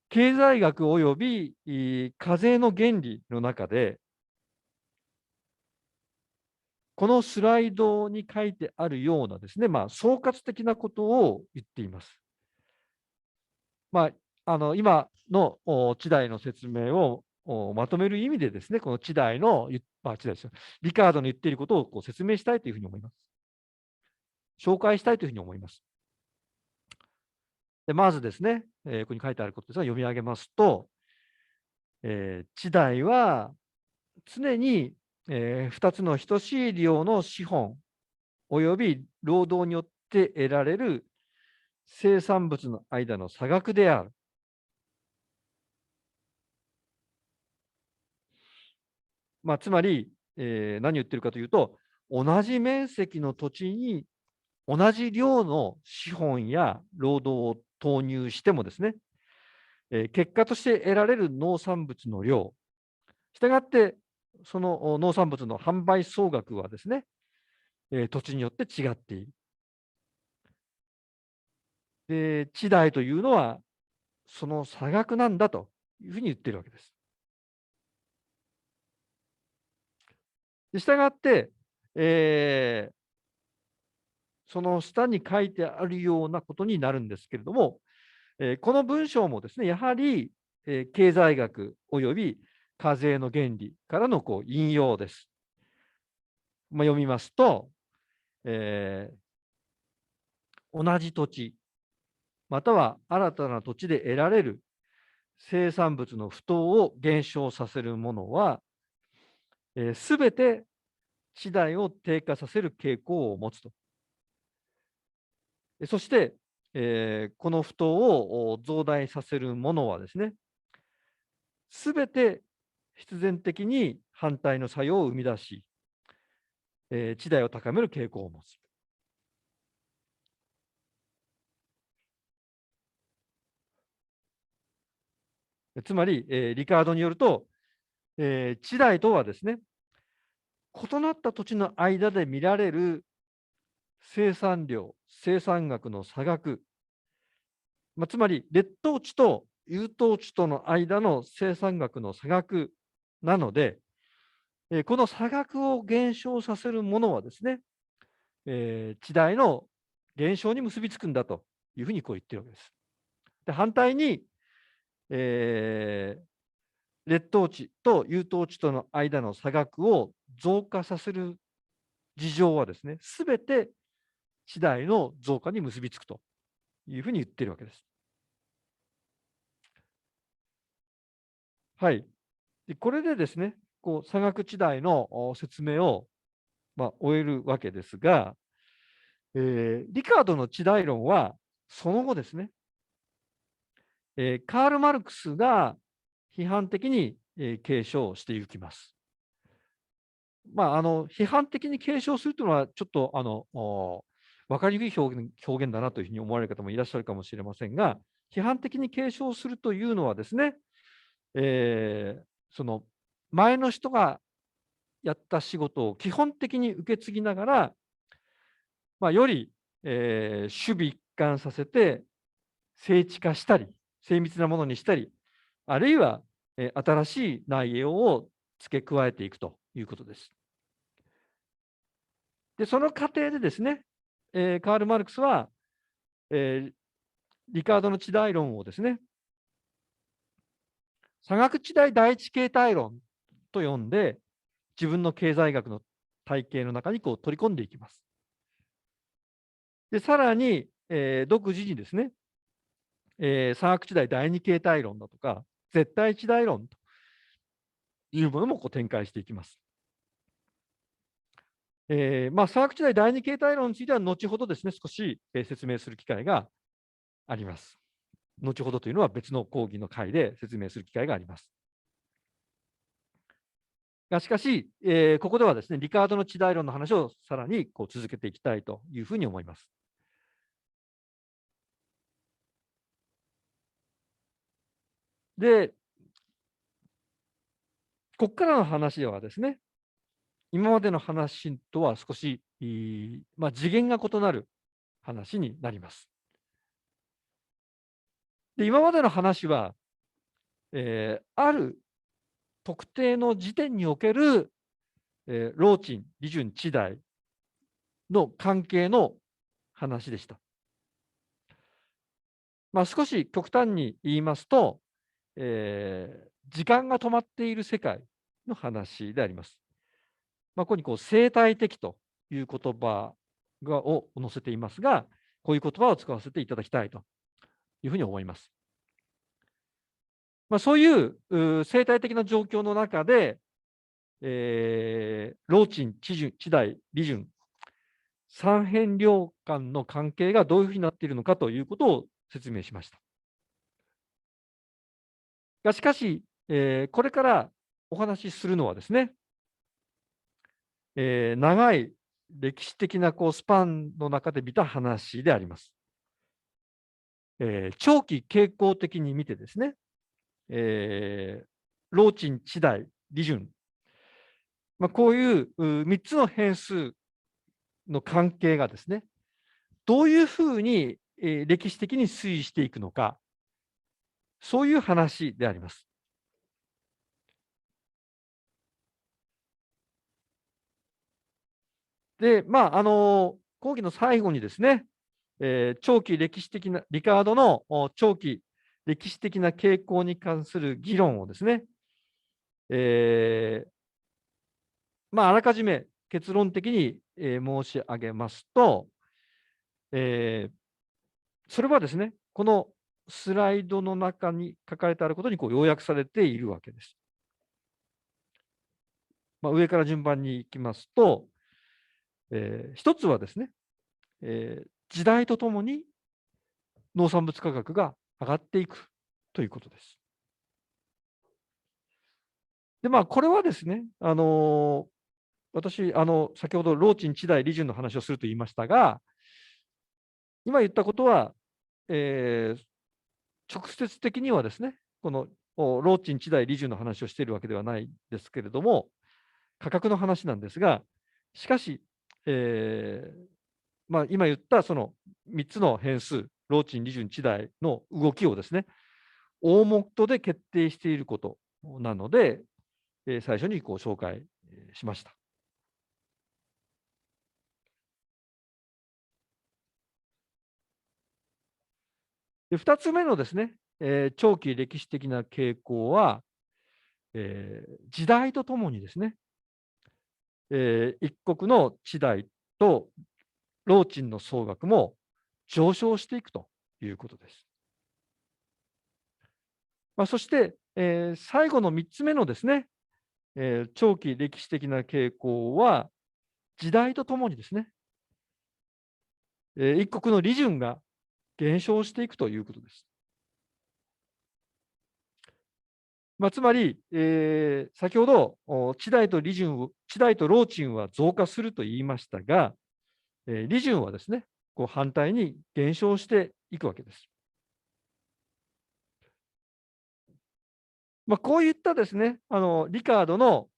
経済学及び課税の原理の中で、このスライドに書いてあるようなですね、総括的なことを言っています。今の地代の説明をまとめる意味でですね、この地代の、地代ですよ。リカードの言っていることを説明したいというふうに思います。紹介したいというふうに思います。でまずですね、ここに書いてあることですが、読み上げますと、地代は常に、2つの等しい量の資本及び労働によって得られる生産物の間の差額である。つまり、何を言ってるかというと、同じ面積の土地に同じ量の資本や労働を投入してもですね、結果として得られる農産物の量、したがって、その農産物の販売総額はですね、土地によって違っている。で、地代というのは、その差額なんだというふうに言っているわけです。でしたがって、えーその下に書いてあるようなことになるんですけれども、この文章もですね、やはり、経済学および課税の原理からの引用です。読みますと、え同じ土地、または新たな土地で得られる生産物の不当を減少させるものは、すべて地代を低下させる傾向を持つと。そして、この不当を増大させるものはですね、すべて必然的に反対の作用を生み出し、地代を高める傾向を持つ。つまり、リカードによると、地代とはですね、異なった土地の間で見られる生産量、生産額の差額、つまり劣等地と優等地との間の生産額の差額なので、この差額を減少させるものはですね、地代の減少に結びつくんだというふうに言ってるわけです。で反対に、劣等地と優等地との間の差額を増加させる事情はですね、すべて地代の増加に結びつくというふうに言っているわけです。はい。でこれでですね、差額地代の説明を、終えるわけですが、リカードの地代論は、その後ですね、カール・マルクスが批判的に、継承していきます。批判的に継承するというのは、ちょっと分かりにくい表現だなというふうに思われる方もいらっしゃるかもしれませんが、批判的に継承するというのはですね、その前の人がやった仕事を基本的に受け継ぎながら、より、守備一貫させて、精緻化したり、精密なものにしたり、あるいは、新しい内容を付け加えていくということです。で、その過程でですね、カール・マルクスは、リカードの地代論をですね、差額地代第一形態論と呼んで、自分の経済学の体系の中に取り込んでいきます。で、さらに、独自にですね、差額地代第二形態論だとか、絶対地代論というものも展開していきます。差額地代第二形態論については、後ほどですね、少し、説明する機会があります。後ほどというのは別の講義の回で説明する機会があります。しかし、ここではですね、リカードの地代論の話をさらに続けていきたいというふうに思います。で、ここからの話ではですね、今までの話とは少し、次元が異なる話になります。で、今までの話は、ある特定の時点における、老賃、利潤、地代の関係の話でした。少し極端に言いますと、時間が止まっている世界の話であります。ここに生態的という言葉を載せていますが、こういう言葉を使わせていただきたいというふうに思います。そういう生態的な状況の中で、老鎮、地代、利順、三辺領間の関係がどういうふうになっているのかということを説明しました。しかし、これからお話しするのはですね、長い歴史的なスパンの中で見た話であります。長期傾向的に見てですね、老鎮、地代、利順、こういう3つの変数の関係がですね、どういうふうに歴史的に推移していくのか、そういう話であります。で、講義の最後にですね、長期歴史的な、リカードの長期歴史的な傾向に関する議論をですね、あらかじめ結論的に申し上げますと、それはですね、このスライドの中に書かれてあることに要約されているわけです。上から順番に行きますと、一つはですね、時代とともに農産物価格が上がっていくということです。で、これはですね、私、先ほど老鎮地代利順の話をすると言いましたが、今言ったことは、直接的にはですね、この老鎮地代利順の話をしているわけではないですけれども、価格の話なんですが、しかし、今言ったその3つの変数、老鎮、利順、地代の動きをですね、大元で決定していることなので、最初に紹介しました。で、2つ目のですね、長期歴史的な傾向は、時代とともにですね、一国の地代と老鎮の総額も上昇していくということです。そして、最後の3つ目のですね、長期歴史的な傾向は、時代とともにですね、一国の利潤が減少していくということです。つまり、先ほど地代と老鎮は増加すると言いましたが、利潤はですね、反対に減少していくわけです。こういったですね、リカードの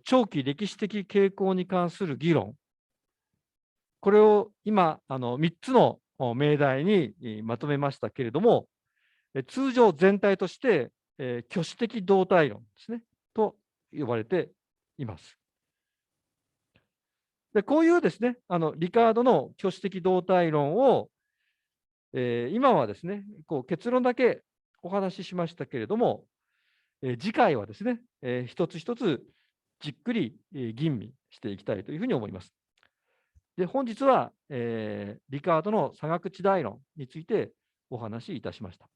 長期歴史的傾向に関する議論、これを今、3つの命題にまとめましたけれども、通常全体として、挙手的動態論ですね、と呼ばれています。で、こういうですね、リカードの挙手的動態論を、今はですね、結論だけお話ししましたけれども、次回はですね、一つ一つじっくり吟味していきたいというふうに思います。で、本日は、リカードの差額値大論についてお話しいたしました。